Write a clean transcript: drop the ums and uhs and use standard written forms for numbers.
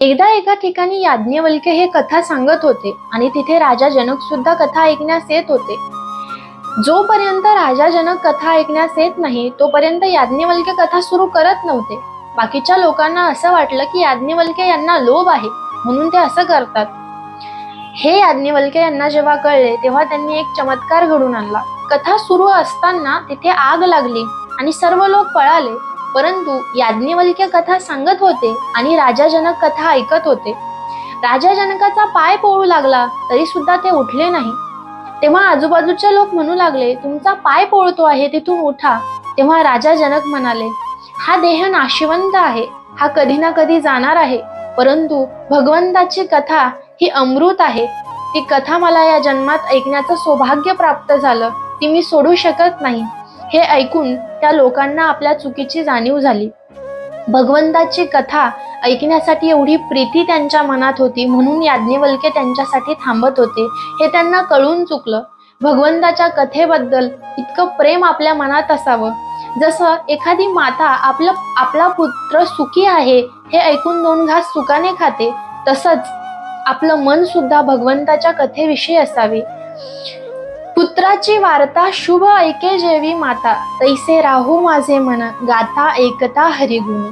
एकदा एका ठिकाणी याज्ञवल्क्य हे कथा सांगत होते आणि तिथे राजा जनक सुद्धा कथा ऐकण्यास येत होते. जोपर्यंत राजा जनक कथा ऐकण्यास येत नाही तोपर्यंत याज्ञवल्क्य कथा सुरू करत नव्हते. बाकीच्या लोकांना असं वाटलं की याज्ञवल्क्य यांना लोभ आहे म्हणून ते असं करतात. हे याज्ञवल्क्य यांना जेव्हा कळले तेव्हा त्यांनी एक चमत्कार घडून आणला. कथा सुरू असताना तिथे आग लागली आणि सर्व लोक पळाले. परंतु याज्ञवल्क्य कथा सांगत होते आणि राजा जनक कथा ऐकत होते. राजा जनकाचा पाय पोळू लागला तरी सुद्धा ते उठले नाही. तेव्हा आजूबाजूचे लोक म्हणू लागले, तुमचा पाय पोळतो आहे, तिथून उठा. तेव्हा राजा जनक म्हणाले, हा देह नाशिवंत आहे, हा कधी ना कधी जाणार आहे, परंतु भगवंताची कथा ही अमृत आहे. ती कथा मला या जन्मात ऐकण्याचं सौभाग्य प्राप्त झालं, ती मी सोडू शकत नाही. हे ऐकून त्या लोकांना आपल्या चुकीची जाणीव झाली. भगवंताची कथा ऐकण्यासाठी एवढी प्रीती त्यांच्या मनात होती म्हणून याज्ञवल्क्य त्यांच्यासाठी थांबत होते हे त्यांना कळून चुकलं. भगवंताच्या कथेबद्दल इतकं प्रेम आपल्या मनात असावं. जसं एखादी माता आपला पुत्र सुखी आहे हे ऐकून 2 घास सुखाने खाते, तसंच आपलं मन सुद्धा भगवंताच्या कथेविषयी असावे. पुत्राची वार्ता शुभ ऐके जेवी माता, तैसे राहू माझे मन, गाथा एकता हरिगुण.